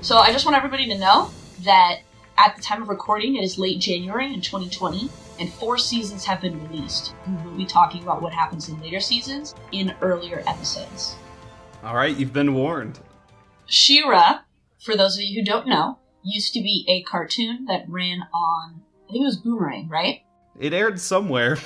So I just want everybody to know that at the time of recording, it is late January in 2020, and 4 seasons have been released. We will be talking about what happens in later seasons in earlier episodes. All right, you've been warned. She-Ra, for those of you who don't know, used to be a cartoon that ran on, I think it was Boomerang, right? It aired somewhere.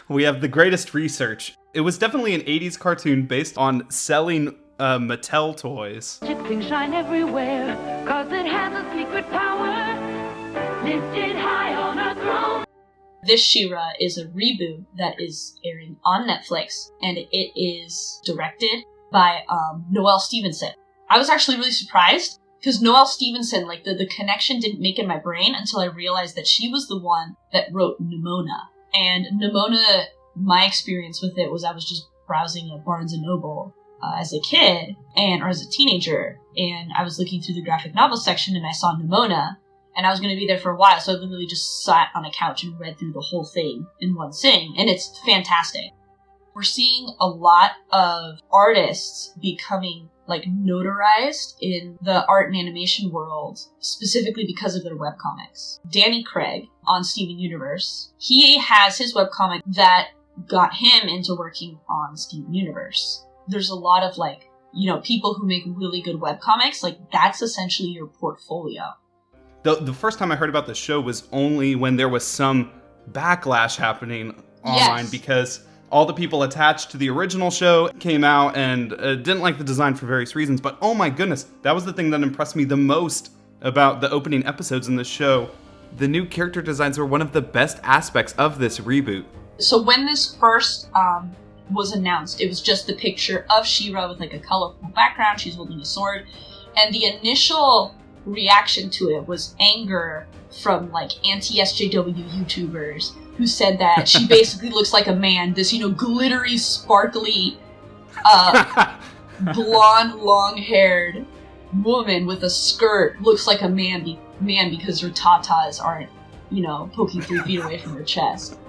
We have the greatest research. It was definitely an 80s cartoon based on selling Mattel toys. Things shine everywhere, 'cause it has a secret power, lifted high on a throne. This She-Ra is a reboot that is airing on Netflix, and it is directed by Noelle Stevenson. I was actually really surprised, because Noelle Stevenson, like, the connection didn't make in my brain until I realized that she was the one that wrote Nimona. And Nimona, my experience with it was I was just browsing at Barnes & Noble as a kid, or as a teenager, and I was looking through the graphic novel section and I saw Nimona, and I was going to be there for a while, so I literally just sat on a couch and read through the whole thing in one sitting, and it's fantastic. We're seeing a lot of artists becoming, like, notarized in the art and animation world, specifically because of their webcomics. Danny Craig on Steven Universe, he has his webcomic that got him into working on Steven Universe. There's a lot of, like, you know, people who make really good webcomics, like, that's essentially your portfolio. The first time I heard about the show was only when there was some backlash happening online, because all the people attached to the original show came out and didn't like the design for various reasons. But oh my goodness, that was the thing that impressed me the most about the opening episodes in the show. The new character designs were one of the best aspects of this reboot. So when this first was announced, it was just the picture of She-Ra with, like, a colorful background. She's holding a sword. And the initial reaction to it was anger from, like, anti-SJW YouTubers who said that she basically looks like a man. This, you know, glittery, sparkly, blonde, long-haired woman with a skirt looks like a man because her tatas aren't, you know, poking 3 feet away from her chest.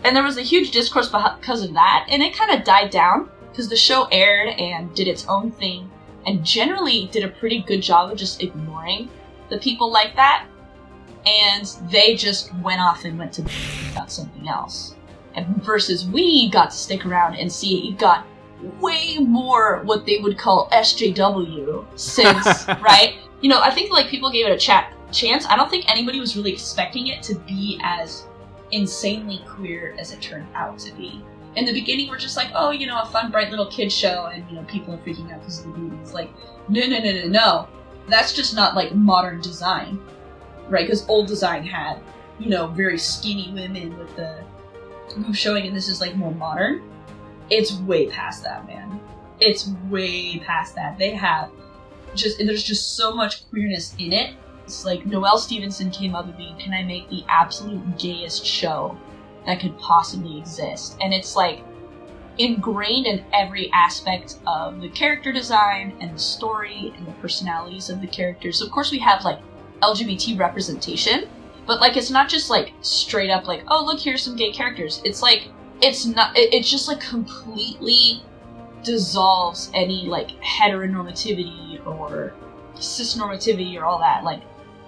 And there was a huge discourse because of that, and it kind of died down because the show aired and did its own thing, and generally did a pretty good job of just ignoring the people like that. And they just went off and went to about something else. And versus we got to stick around and see it got way more what they would call SJW since, right? You know, I think, like, people gave it a chance. I don't think anybody was really expecting it to be as insanely queer as it turned out to be. In the beginning, we're just like, oh, you know, a fun, bright little kid show, and, you know, people are freaking out because of the movies. Like, no. That's just not, like, modern design. Right, because old design had, you know, very skinny women with the boob showing, and this is, like, more modern. It's way past that, man. It's way past that. There's just so much queerness in it. It's like Noelle Stevenson came up with me, can I make the absolute gayest show that could possibly exist? And it's, like, ingrained in every aspect of the character design and the story and the personalities of the characters. So, of course, we have, like, LGBT representation, but, like, it's not just, like, straight up, like, oh, look, here's some gay characters. It's like, it just, like, completely dissolves any, like, heteronormativity or cisnormativity or all that. Like,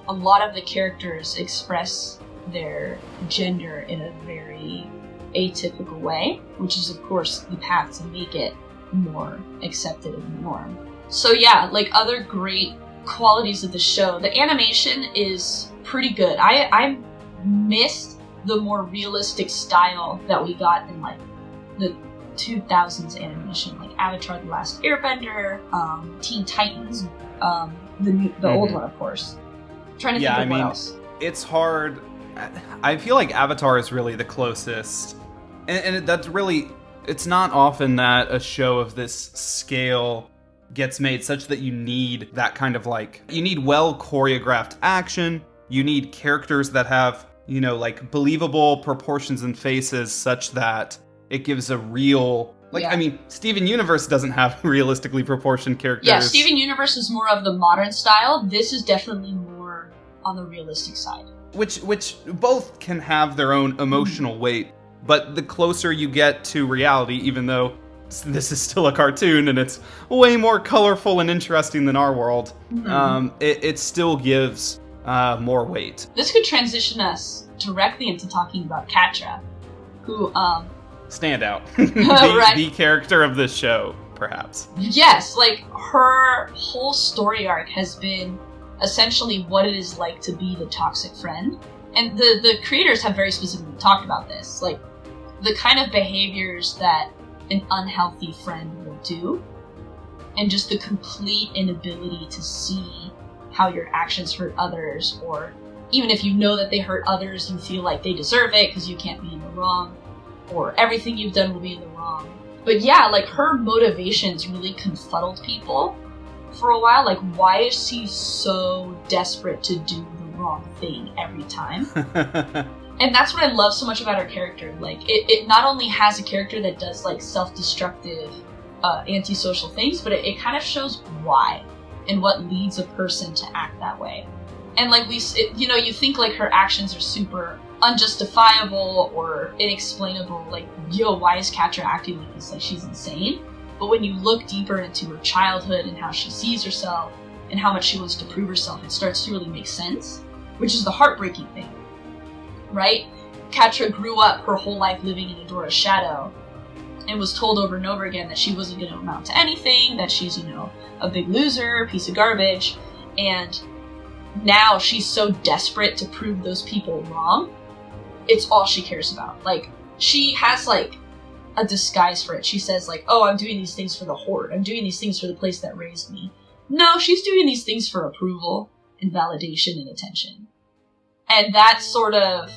a lot of the characters express their gender in a very atypical way, which is, of course, the path to make it more accepted in the norm. So yeah, like, other great qualities of the show, the animation is pretty good. I missed the more realistic style that we got in, like, the 2000s animation, like Avatar: The Last Airbender, Teen Titans, the old one, of course. I'm trying to think of what else. It's hard. I feel like Avatar is really the closest, and that's really, it's not often that a show of this scale gets made such that you need that kind of, like, you need well choreographed action, you need characters that have, you know, like, believable proportions and faces such that it gives a real, like, I mean, Steven Universe doesn't have realistically proportioned characters. Yeah, Steven Universe is more of the modern style. This is definitely more on the realistic side. Which both can have their own emotional weight, but the closer you get to reality, even though this is still a cartoon and it's way more colorful and interesting than our world, it still gives more weight. This could transition us directly into talking about Catra, who standout. Right. The character of this show, perhaps. Yes, like her whole story arc has been essentially what it is like to be the toxic friend. And the creators have very specifically talked about this, like the kind of behaviors that an unhealthy friend will do, and just the complete inability to see how your actions hurt others, or even if you know that they hurt others, you feel like they deserve it because you can't be in the wrong, or everything you've done will be in the wrong. But yeah, like her motivations really confuddled people for a while. Like, why is she so desperate to do the wrong thing every time? And that's what I love so much about her character. Like, it not only has a character that does, like, self-destructive, antisocial things, but it kind of shows why and what leads a person to act that way. And, like, you think, like, her actions are super unjustifiable or inexplainable. Like, yo, why is Catra acting like this? Like, she's insane. But when you look deeper into her childhood and how she sees herself and how much she wants to prove herself, it starts to really make sense, which is the heartbreaking thing. Right? Catra grew up her whole life living in Adora's shadow and was told over and over again that she wasn't going to amount to anything, that she's, a big loser, piece of garbage, and now she's so desperate to prove those people wrong, it's all she cares about. Like, she has, like, a disguise for it. She says, like, oh, I'm doing these things for the Horde. I'm doing these things for the place that raised me. No, she's doing these things for approval and validation and attention. And that sort of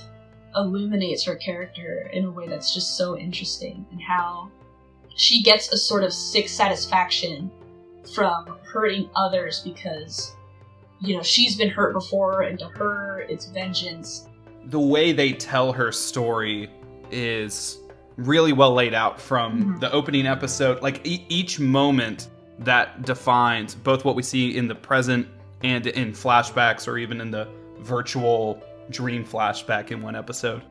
illuminates her character in a way that's just so interesting, and how she gets a sort of sick satisfaction from hurting others because, she's been hurt before, and to her, it's vengeance. The way they tell her story is really well laid out from the opening episode. Like, each moment that defines both what we see in the present and in flashbacks, or even in the virtual dream flashback in one episode.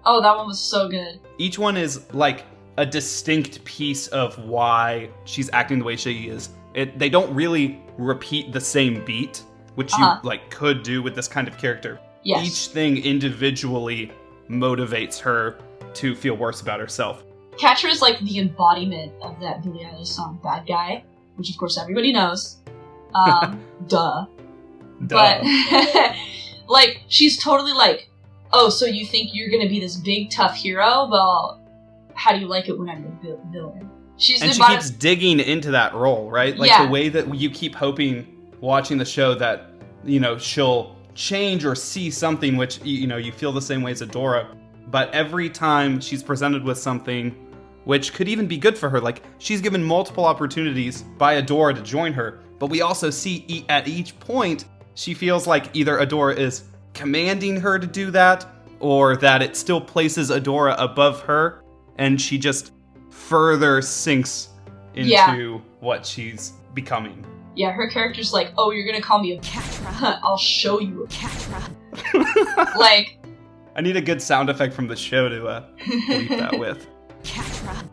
Oh, that one was so good. Each one is like a distinct piece of why she's acting the way she is. They don't really repeat the same beat, which you could do with this kind of character. Yes. Each thing individually motivates her to feel worse about herself. Catra is like the embodiment of that Billie Eilish song Bad Guy, which of course everybody knows. Duh. But like, she's totally like, oh, so you think you're gonna be this big tough hero? Well, how do you like it when I'm your villain? She keeps digging into that role, right? Like, the way that you keep hoping, watching the show, that, she'll change or see something which, you feel the same way as Adora. But every time she's presented with something which could even be good for her, like, she's given multiple opportunities by Adora to join her, but we also see at each point she feels like either Adora is commanding her to do that, or that it still places Adora above her, and she just further sinks into what she's becoming. Yeah, her character's like, oh, you're gonna call me a Catra? I'll show you a Catra. Like, I need a good sound effect from the show to bleep that with. Catra.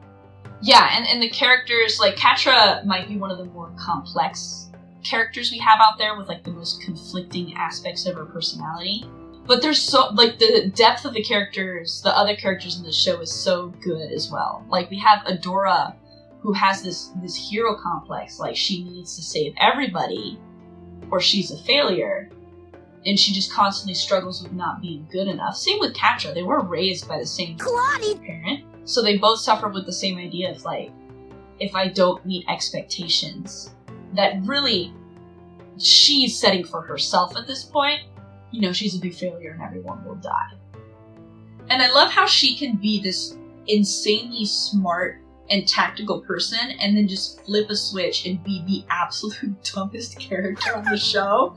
Yeah, and the characters, like, Catra might be one of the more complex characters we have out there, with, like, the most conflicting aspects of her personality. But there's so, like, the depth of the characters, the other characters in the show is so good as well. Like, we have Adora, who has this hero complex, like, she needs to save everybody, or she's a failure. And she just constantly struggles with not being good enough. Same with Catra. They were raised by the same parent. So they both suffer with the same idea of, like, if I don't meet expectations, that really she's setting for herself at this point. She's a big failure and everyone will die. And I love how she can be this insanely smart and tactical person and then just flip a switch and be the absolute dumbest character on the show.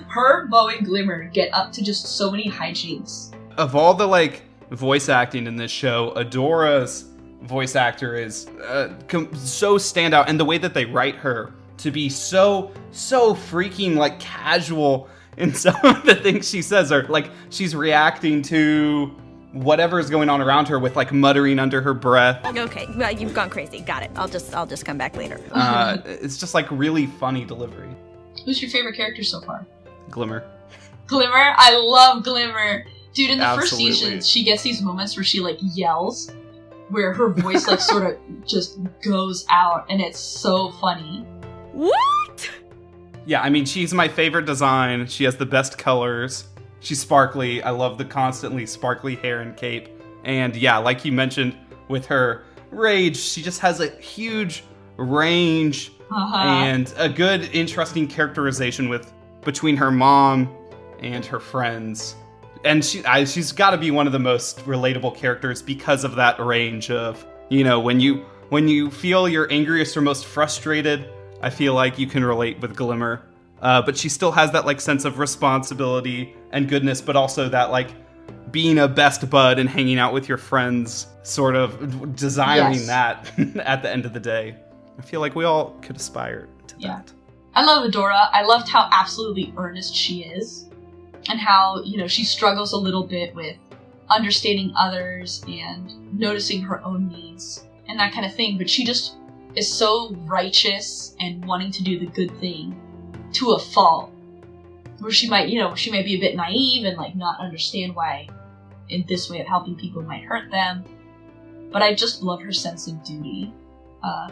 Her, Mo, and Glimmer get up to just so many hijinks. Of all the, like, voice acting in this show, Adora's voice actor is so standout, and the way that they write her to be so freaking, like, casual in some of the things she says, are like she's reacting to whatever is going on around her with like muttering under her breath. Okay, well, you've gone crazy. Got it. I'll just come back later. It's just like really funny delivery. Who's your favorite character so far? Glimmer. Glimmer? I love Glimmer. Dude, in the first Absolutely. season, she gets these moments where she, like, yells, where her voice, like, sort of just goes out, and it's so funny. What? Yeah, I mean, she's my favorite design. She has the best colors. She's sparkly. I love the constantly sparkly hair and cape. And yeah, like you mentioned with her rage, she just has a huge range and a good, interesting characterization between her mom and her friends. And she's got to be one of the most relatable characters because of that range of, you know, when you feel you're angriest or most frustrated, I feel like you can relate with Glimmer. But she still has that like sense of responsibility and goodness, but also that like being a best bud and hanging out with your friends, sort of desiring that at the end of the day. I feel like we all could aspire to that. I love Adora. I loved how absolutely earnest she is. And how, you know, she struggles a little bit with understanding others and noticing her own needs and that kind of thing. But she just is so righteous and wanting to do the good thing to a fault. Where she might be a bit naive and like not understand why in this way of helping people might hurt them. But I just love her sense of duty,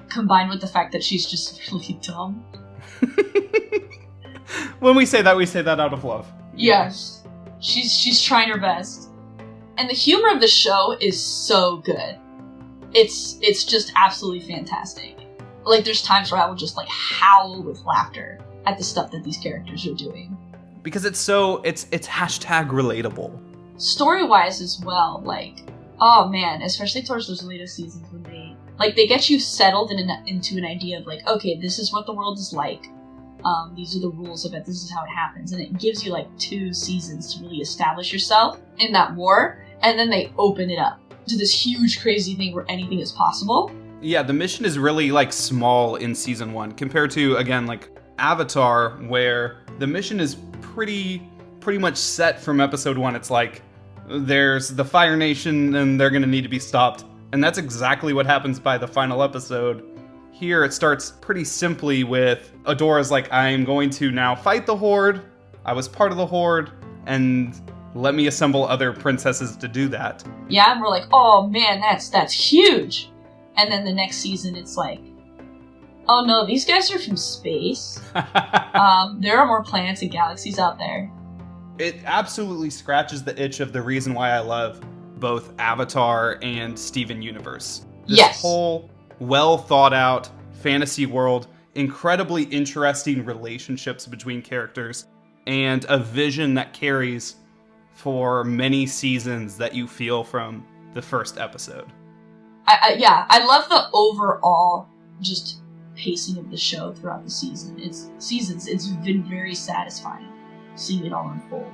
combined with the fact that she's just really dumb. When we say that out of love. Yes. She's trying her best. And the humor of the show is so good. It's just absolutely fantastic. Like, there's times where I will just, like, howl with laughter at the stuff that these characters are doing. Because it's hashtag relatable. Story-wise as well, like, oh man, especially towards those later seasons when they get you settled into an idea of, like, okay, this is what the world is like. These are the rules of it, this is how it happens. And it gives you, like, 2 seasons to really establish yourself in that war, and then they open it up to this huge, crazy thing where anything is possible. Yeah, the mission is really, like, small in Season 1, compared to, again, like, Avatar, where the mission is pretty much set from Episode 1. It's like, there's the Fire Nation, and they're gonna need to be stopped. And that's exactly what happens by the final episode. Here, it starts pretty simply with Adora's like, I'm going to now fight the Horde. I was part of the Horde, and let me assemble other princesses to do that. Yeah, and we're like, oh man, that's huge. And then the next season, it's like, oh no, these guys are from space. There are more planets and galaxies out there. It absolutely scratches the itch of the reason why I love both Avatar and Steven Universe. This whole well thought out fantasy world, incredibly interesting relationships between characters, and a vision that carries for many seasons that you feel from the first episode. I love the overall just pacing of the show throughout the season. It's been very satisfying seeing it all unfold.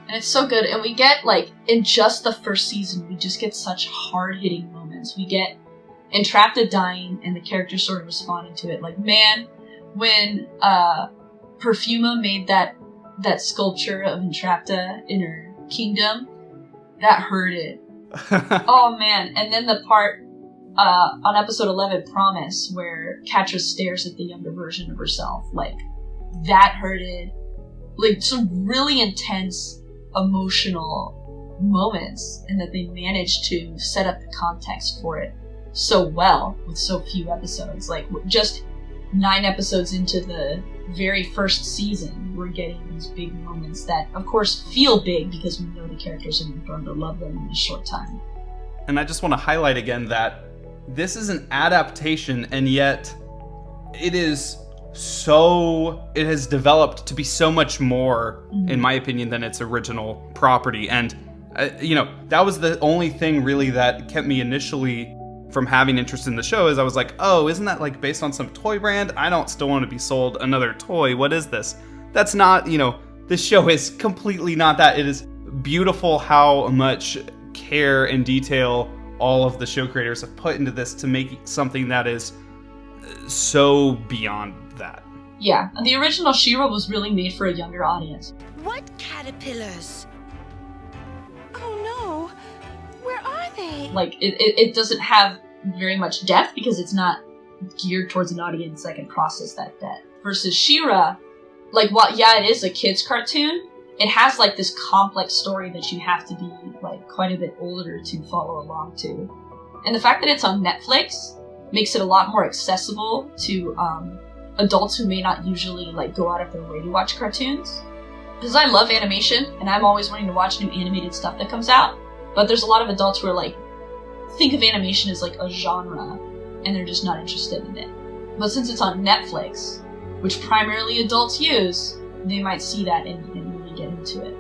And it's so good. And we get, like, in just the first season, we just get such hard-hitting moments. We get Entrapta dying and the characters sort of responding to it. Like, man, when Perfuma made that sculpture of Entrapta in her kingdom, that hurted. Oh man. And then the part on episode 11, Promise, where Catra stares at the younger version of herself, like, that hurted. Like, some really intense emotional moments, and that they managed to set up the context for it so well with so few episodes. Like, just 9 episodes into the very first season, we're getting these big moments that, of course, feel big because we know the characters and we've grown to love them in a short time. And I just want to highlight again that this is an adaptation, and yet it has developed to be so much more, in my opinion, than its original property. And, that was the only thing really that kept me initially from having interest in the show, is I was like, oh, isn't that like based on some toy brand? I don't still want to be sold another toy. What is this? That's not, this show is completely not that. It is beautiful how much care and detail all of the show creators have put into this to make something that is so beyond that. Yeah, and the original She-Ra was really made for a younger audience. What caterpillars? Oh no, Like, it doesn't have very much depth because it's not geared towards an audience that can process that depth. Versus She-Ra, like, while, yeah, it is a kid's cartoon, it has, like, this complex story that you have to be, like, quite a bit older to follow along to. And the fact that it's on Netflix makes it a lot more accessible to, adults who may not usually, like, go out of their way to watch cartoons. Because I love animation, and I'm always wanting to watch new animated stuff that comes out, but there's a lot of adults who are, like, think of animation as, like, a genre, and they're just not interested in it. But since it's on Netflix, which primarily adults use, they might see that and really get into it.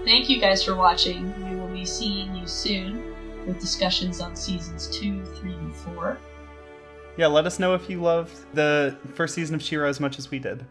Thank you guys for watching. We will be seeing you soon with discussions on seasons 2, 3, and 4. Yeah, let us know if you loved the first season of She-Ra as much as we did.